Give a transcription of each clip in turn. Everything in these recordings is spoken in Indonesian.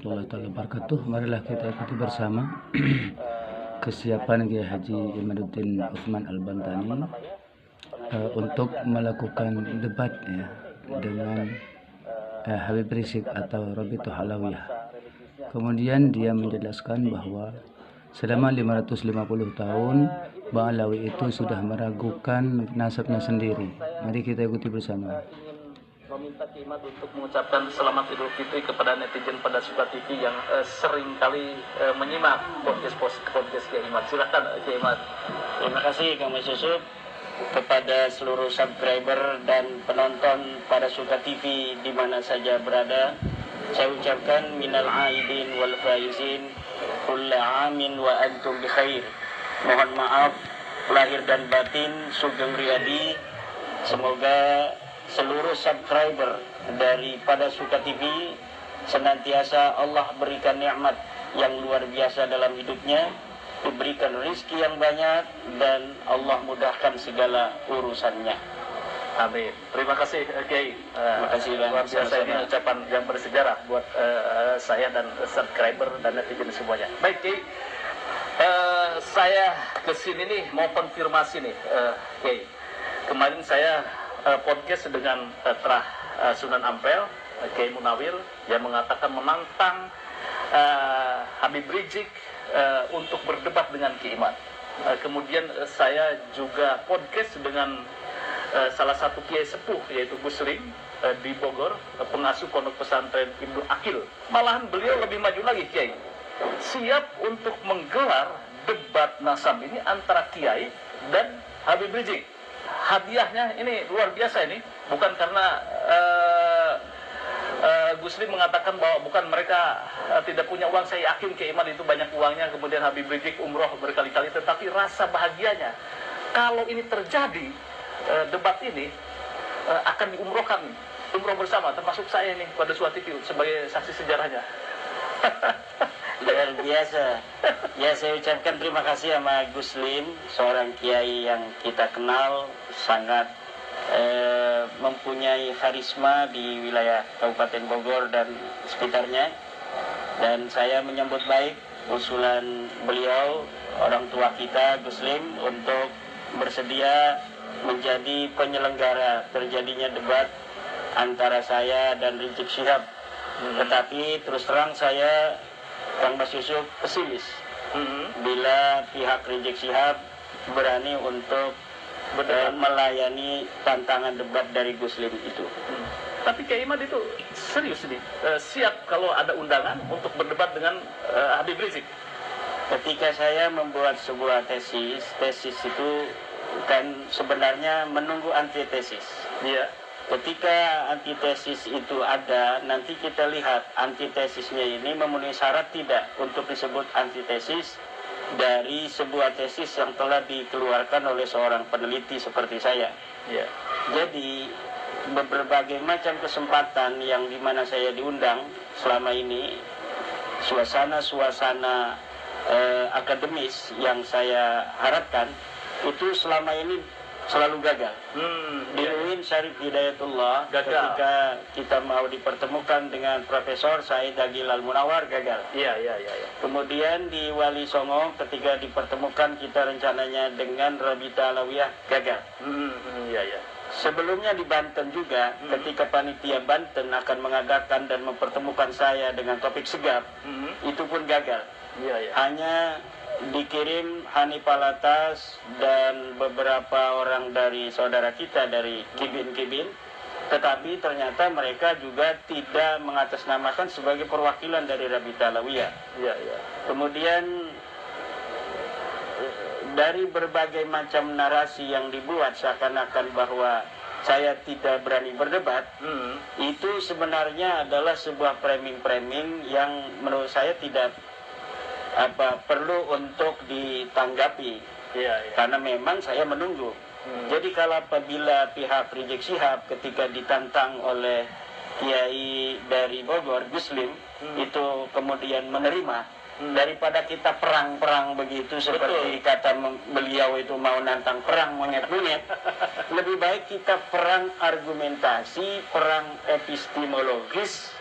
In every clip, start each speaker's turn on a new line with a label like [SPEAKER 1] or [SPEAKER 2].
[SPEAKER 1] warahmatullahi wabarakatuh. Marilah kita ikuti bersama kesiapan Kiai Haji Imaduddin Utsman Al-Bantani untuk melakukan debat dengan Habib Rizik atau Robito Halawiyah. Kemudian dia menjelaskan bahwa selama 550 tahun Bang Alawi itu sudah meragukan nasabnya sendiri. Mari kita ikuti bersama.
[SPEAKER 2] Meminta Kiai Imad untuk mengucapkan selamat Idul Fitri kepada netizen pada Suka TV yang sering kali menyimak podcast Kiai Imad. Silakan Kiai Imad.
[SPEAKER 3] Terima kasih Kang Mas Yusuf, kepada seluruh subscriber dan penonton pada Suka TV di mana saja berada. Saya ucapkan minal aidin wal faizin kulla amin wa antum bi khair. Mohon maaf lahir dan batin Sugeng Riyadi. Semoga seluruh subscriber daripada Suka TV senantiasa Allah berikan nikmat yang luar biasa dalam hidupnya, diberikan rezeki yang banyak, dan Allah mudahkan segala urusannya.
[SPEAKER 2] Amin. Terima kasih Kiai.
[SPEAKER 3] Terima kasih
[SPEAKER 2] luar biasa, ini ucapan yang bersejarah buat saya dan subscriber dan netizen semuanya. Baik Kiai, saya kesini nih mau konfirmasi nih Kiai. Kemarin saya podcast dengan Terah Sunan Ampel, Kiai Munawir, yang mengatakan menantang Habib Rizik untuk berdebat dengan Kiai Imad. Kemudian saya juga podcast dengan salah satu Kiai Sepuh, yaitu Gus Lim di Bogor, pengasuh pondok pesantren Ibnu Akil. Malahan beliau lebih maju lagi, Kiai, siap untuk menggelar debat nasab ini antara Kiai dan Habib Rizik. Hadiahnya ini luar biasa, ini bukan karena Gus Lim mengatakan bahwa bukan mereka tidak punya uang. Saya yakin Kiai Imad itu banyak uangnya, kemudian Habib Rizik umroh berkali-kali, tetapi rasa bahagianya kalau ini terjadi, debat ini akan diumrohkan, umroh bersama, termasuk saya nih pada suatu TV sebagai saksi sejarahnya.
[SPEAKER 3] Luar biasa. Ya, saya ucapkan terima kasih sama Gus Lim, seorang kiai yang kita kenal sangat mempunyai karisma di wilayah Kabupaten Bogor dan sekitarnya. Dan saya menyambut baik usulan beliau, orang tua kita Gus Lim, untuk bersedia menjadi penyelenggara terjadinya debat antara saya dan Rizik Syihab. Tetapi terus terang saya, Kang Mas Yusuf, pesimis bila pihak Rizik Syihab berani untuk melayani tantangan debat dari Gus Lim itu.
[SPEAKER 2] Tapi Kiai Imad itu serius nih, siap kalau ada undangan untuk berdebat dengan Habib Rizik.
[SPEAKER 3] Ketika saya membuat sebuah tesis itu kan sebenarnya menunggu antitesis.
[SPEAKER 2] Iya.
[SPEAKER 3] Ketika antitesis itu ada, nanti kita lihat antitesisnya ini memenuhi syarat tidak untuk disebut antitesis dari sebuah tesis yang telah dikeluarkan oleh seorang peneliti seperti saya.
[SPEAKER 2] Yeah.
[SPEAKER 3] Jadi berbagai macam kesempatan yang dimana saya diundang selama ini, suasana akademis yang saya harapkan itu selama ini selalu gagal. Di UIN Syarif Hidayatullah, ketika kita mau dipertemukan dengan Profesor Said Agil Al-Munawar, gagal.
[SPEAKER 2] Iya.
[SPEAKER 3] Kemudian di Wali Songo, ketika dipertemukan kita rencananya dengan Robito Halawiyah, gagal.
[SPEAKER 2] Iya.
[SPEAKER 3] Sebelumnya di Banten juga, ketika panitia Banten akan mengadakan dan mempertemukan saya dengan Taufik Segaf, itu pun gagal.
[SPEAKER 2] Iya.
[SPEAKER 3] Hanya dikirim Hanif Alatas dan beberapa orang dari saudara kita dari Kibin, tetapi ternyata mereka juga tidak mengatasnamakan sebagai perwakilan dari Robito Halawiyah.
[SPEAKER 2] Iya.
[SPEAKER 3] Kemudian dari berbagai macam narasi yang dibuat seakan-akan bahwa saya tidak berani berdebat, itu sebenarnya adalah sebuah framing yang menurut saya tidak perlu untuk ditanggapi.
[SPEAKER 2] Iya.
[SPEAKER 3] Karena memang saya menunggu. Jadi kalau apabila pihak Rizik Syihab ketika ditantang oleh Kiai dari Bogor, Gus Lim, itu kemudian menerima, Daripada kita perang-perang begitu seperti kata beliau itu mau nantang perang monyet-monyet, lebih baik kita perang argumentasi, perang epistemologis,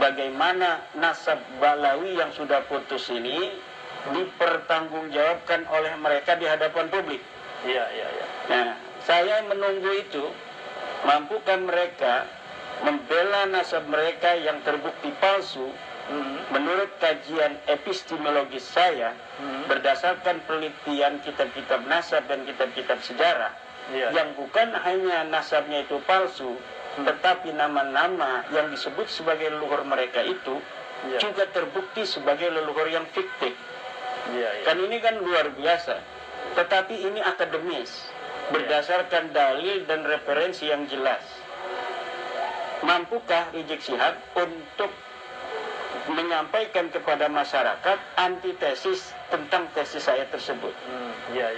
[SPEAKER 3] bagaimana nasab Balawi yang sudah putus ini dipertanggungjawabkan oleh mereka di hadapan publik.
[SPEAKER 2] Iya.
[SPEAKER 3] Nah, saya menunggu itu, mampukah mereka membela nasab mereka yang terbukti palsu menurut kajian epistemologis saya, berdasarkan penelitian kitab-kitab nasab dan kitab-kitab sejarah, yang bukan hanya nasabnya itu palsu, tetapi nama-nama yang disebut sebagai leluhur mereka itu juga terbukti sebagai leluhur yang fiktif. Kan ini kan luar biasa. Tetapi ini akademis, berdasarkan dalil dan referensi yang jelas. Mampukah Rizik Syihab untuk menyampaikan kepada masyarakat antitesis tentang tesis saya tersebut?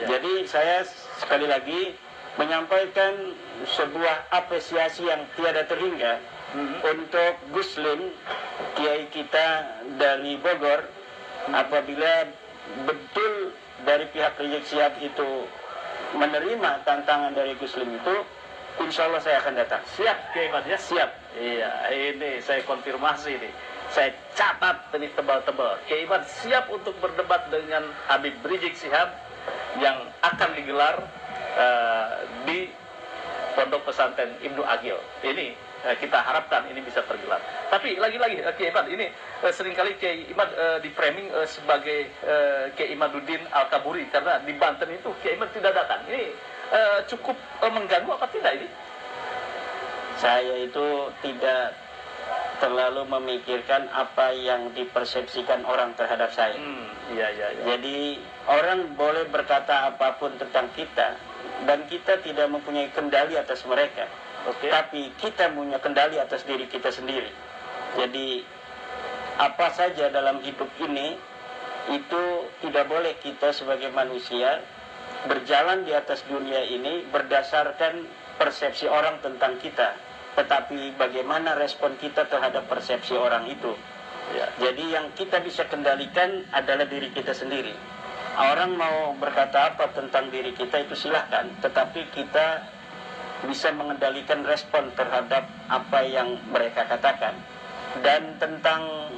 [SPEAKER 3] Jadi saya sekali lagi menyampaikan sebuah apresiasi yang tiada terhingga untuk Gus Lim, kiai kita dari Bogor. Apabila betul dari pihak Rizik Syihab itu menerima tantangan dari Gus Lim itu, insya Allah saya akan datang.
[SPEAKER 2] Siap, Kiai Imad ya?
[SPEAKER 3] Siap.
[SPEAKER 2] Iya, ini saya konfirmasi nih. Saya catat ini tebal-tebal. Kiai Imad siap untuk berdebat dengan Habib Rizik Syihab yang akan digelar di Pondok Pesantren Ibnu Agil. Ini kita harapkan ini bisa tergelar. Tapi lagi-lagi Kiai Imad ini seringkali Kiai Imad di framing sebagai Kiai Imaduddin Al-Kaburi karena di Banten itu Kiai Imad tidak datang. Ini cukup mengganggu apa tidak ini?
[SPEAKER 3] Saya itu tidak terlalu memikirkan apa yang dipersepsikan orang terhadap saya.
[SPEAKER 2] Iya.
[SPEAKER 3] Jadi orang boleh berkata apapun tentang kita dan kita tidak mempunyai kendali atas mereka. Tapi kita punya kendali atas diri kita sendiri. Jadi apa saja dalam hidup ini itu tidak boleh kita sebagai manusia berjalan di atas dunia ini berdasarkan persepsi orang tentang kita, tetapi bagaimana respon kita terhadap persepsi orang itu. Jadi yang kita bisa kendalikan adalah diri kita sendiri. Orang mau berkata apa tentang diri kita itu silahkan, tetapi kita bisa mengendalikan respon terhadap apa yang mereka katakan. Dan tentang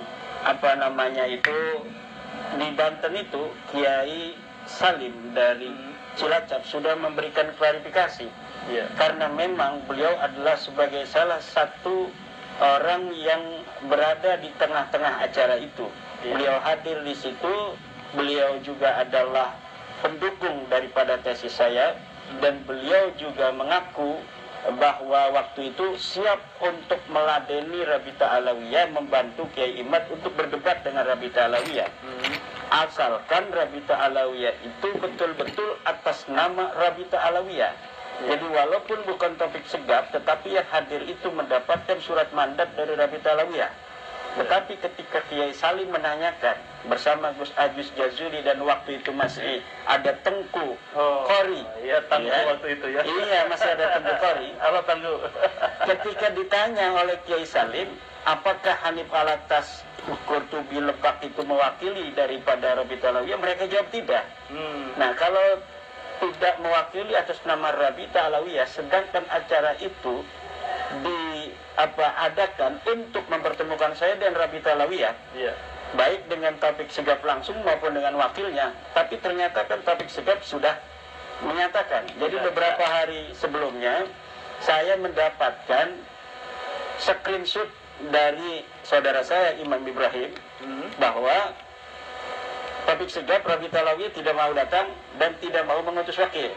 [SPEAKER 3] apa namanya itu, di Banten itu Kiai Salim dari Cilacap sudah memberikan klarifikasi. Karena memang beliau adalah sebagai salah satu orang yang berada di tengah-tengah acara itu. Beliau hadir di situ, beliau juga adalah pendukung daripada tesis saya, dan beliau juga mengaku bahwa waktu itu siap untuk meladeni Rabita Alawiyah, membantu Kiai Imad untuk berdebat dengan Rabita Alawiyah. Asalkan Rabita Alawiyah itu betul-betul atas nama Rabita Alawiyah. Jadi walaupun bukan topik segap, tetapi yang hadir itu mendapatkan surat mandat dari Rabita Alawiyah. Tetapi ketika Kiai Salim menanyakan bersama Gus Agus Jazuli dan waktu itu masih ada Tengku Qori.
[SPEAKER 2] Iya, Tengku waktu itu ya.
[SPEAKER 3] Iya, masih ada Tengku Qori.
[SPEAKER 2] Halo Tengku.
[SPEAKER 3] Ketika ditanya oleh Kiai Salim, apakah Hanif Alatas Qurtubi Lebak itu mewakili daripada Rabita Alawiyah, mereka jawab tidak. Nah, kalau tidak mewakili atas nama Rabita Alawiyah, sedangkan acara itu adakan untuk mempertemukan saya dan Rabita Alawiyah, baik dengan Taufik Sigap langsung maupun dengan wakilnya, tapi ternyata kan Taufik Sigap sudah menyatakan. Jadi beberapa hari sebelumnya saya mendapatkan screenshot dari saudara saya Imam Ibrahim bahwa Taufik Sigap, Rabita Alawiyah tidak mau datang dan tidak mau mengutus wakil.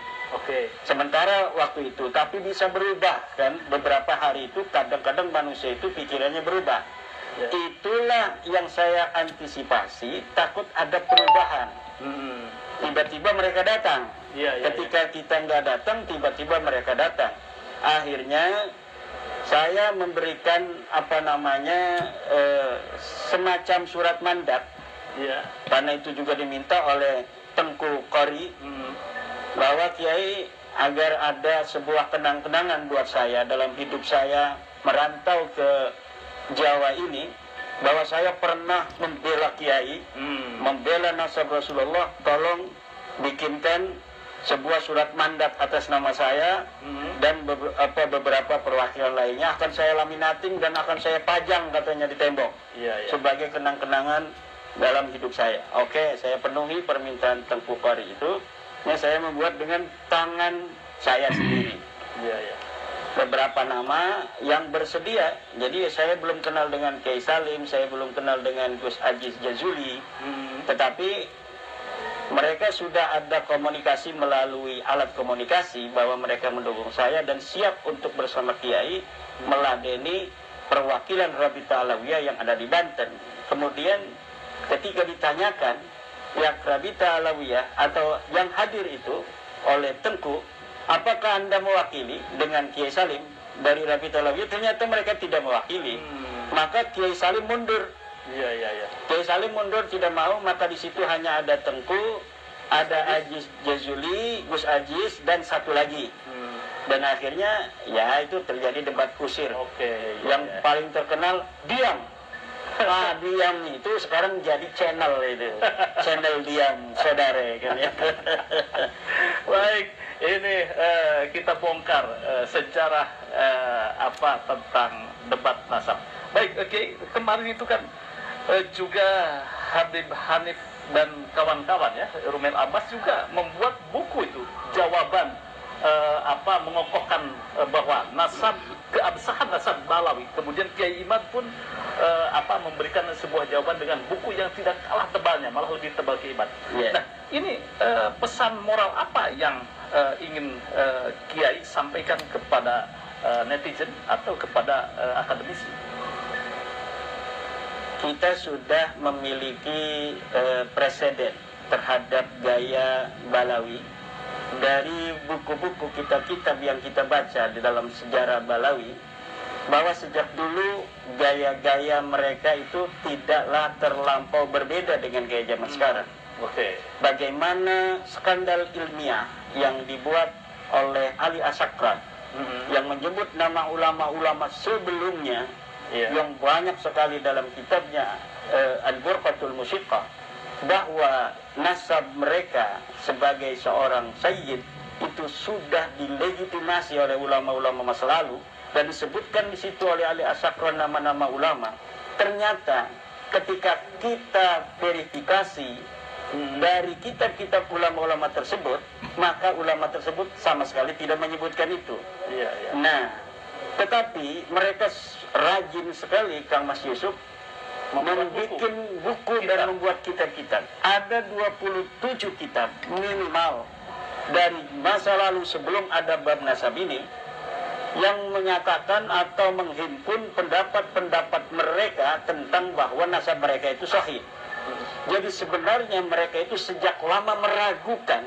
[SPEAKER 3] Sementara waktu itu, tapi bisa berubah kan, beberapa hari itu kadang-kadang manusia itu pikirannya berubah. Itulah yang saya antisipasi, takut ada perubahan. Tiba-tiba mereka datang. Ketika kita nggak datang, tiba-tiba mereka datang. Akhirnya saya memberikan semacam surat mandat. Karena itu juga diminta oleh Tengku Qori, bahwa Kiai agar ada sebuah kenang-kenangan buat saya dalam hidup saya merantau ke Jawa ini, bahwa saya pernah membela kiai, membela nasab Rasulullah, tolong bikinkan sebuah surat mandat atas nama saya dan beberapa perwakilan lainnya, akan saya laminating dan akan saya pajang katanya di tembok sebagai kenang-kenangan dalam hidup saya. Oke, saya penuhi permintaan Tengku Qori itu. Ya, saya membuat dengan tangan saya sendiri. Beberapa nama yang bersedia. Jadi saya belum kenal dengan Kiai Salim, saya belum kenal dengan Gus Aziz Jazuli, tetapi mereka sudah ada komunikasi melalui alat komunikasi bahwa mereka mendukung saya dan siap untuk bersama Kiai meladeni perwakilan Rabita Alawiyah yang ada di Banten. Kemudian ketika ditanyakan pihak Rabita Alawiyah atau yang hadir itu oleh Tengku, apakah Anda mewakili dengan Kiai Salim dari Rabita Alawiyah? Ternyata mereka tidak mewakili. Maka Kiai Salim mundur. Kiai Salim mundur, tidak mau, maka di situ hanya ada Tengku, ada Aziz Jazuli, Gus Aziz, dan satu lagi. Dan akhirnya ya itu terjadi debat kusir. Yang paling terkenal diam. Nah, diam itu sekarang jadi channel itu. Channel diam, saudara kan ya.
[SPEAKER 2] Baik, ini kita bongkar sejarah tentang debat nasab. Baik, kemarin itu kan juga Habib Hanif dan kawan-kawan ya, Rumel Abbas juga membuat buku itu, jawaban mengokohkan bahwa nasab, keabsahan nasab Balawi. Kemudian Kiai Imad pun memberikan sebuah jawaban dengan buku yang tidak kalah tebalnya, malah lebih tebal Kiai Imad. Nah, ini pesan moral apa yang ingin Kiai sampaikan kepada netizen atau kepada akademisi?
[SPEAKER 3] Kita sudah memiliki presiden terhadap gaya Balawi dari buku-buku kitab-kitab yang kita baca di dalam sejarah Balawi, bahwa sejak dulu gaya-gaya mereka itu tidaklah terlampau berbeda dengan gaya zaman sekarang. Bagaimana skandal ilmiah yang dibuat oleh Ali Asakran yang menyebut nama ulama-ulama sebelumnya, yang banyak sekali dalam kitabnya Al-Burqatul Musiqah, bahwa nasab mereka sebagai seorang sayyid itu sudah dilegitimasi oleh ulama-ulama masa lalu, dan disebutkan di situ oleh Ali Asakran nama-nama ulama. Ternyata ketika kita verifikasi dari kitab-kitab ulama-ulama tersebut, maka ulama tersebut sama sekali tidak menyebutkan itu. Nah, tetapi mereka rajin sekali, Kang Mas Yusuf, membuat buku dan membuat kitab-kitab. Ada 27 kitab minimal dari masa lalu sebelum ada bab nasab ini, yang menyatakan atau menghimpun pendapat-pendapat mereka tentang bahwa nasab mereka itu sahih. Jadi sebenarnya mereka itu sejak lama meragukan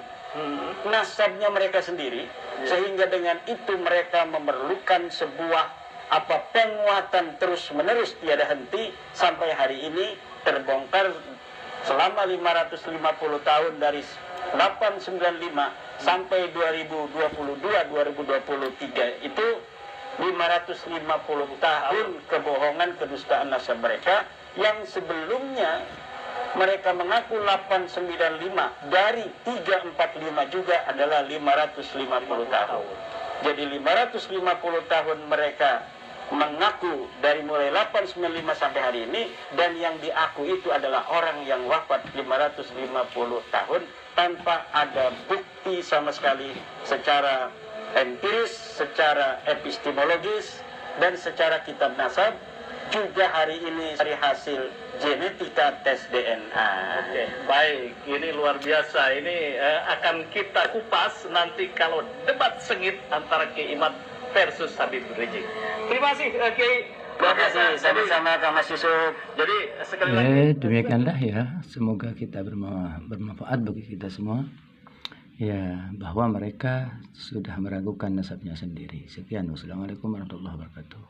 [SPEAKER 3] nasabnya mereka sendiri, sehingga dengan itu mereka memerlukan sebuah penguatan terus-menerus tiada henti sampai hari ini terbongkar selama 550 tahun dari 895 sampai 2022-2023 itu 550 tahun kebohongan kedustaan nasab mereka, yang sebelumnya mereka mengaku 895, dari 345 juga adalah 550 tahun. Jadi 550 tahun mereka mengaku dari mulai 895 sampai hari ini, dan yang diaku itu adalah orang yang wafat 550 tahun tanpa ada bukti sama sekali secara empiris, secara epistemologis, dan secara kitab nasab. Juga hari ini dari hasil genetika tes DNA.
[SPEAKER 2] Baik, ini luar biasa. Ini akan kita kupas nanti kalau debat sengit antara Kiai Imad versus Habib Rizik. Terima kasih Kiai.
[SPEAKER 3] Terima kasih, sama-sama Kang Mas Yusuf.
[SPEAKER 2] Jadi sekali lagi
[SPEAKER 1] demikianlah ya, semoga kita bermanfaat bagi kita semua ya, bahwa mereka sudah meragukan nasabnya sendiri. Sekian, wassalamualaikum warahmatullahi wabarakatuh.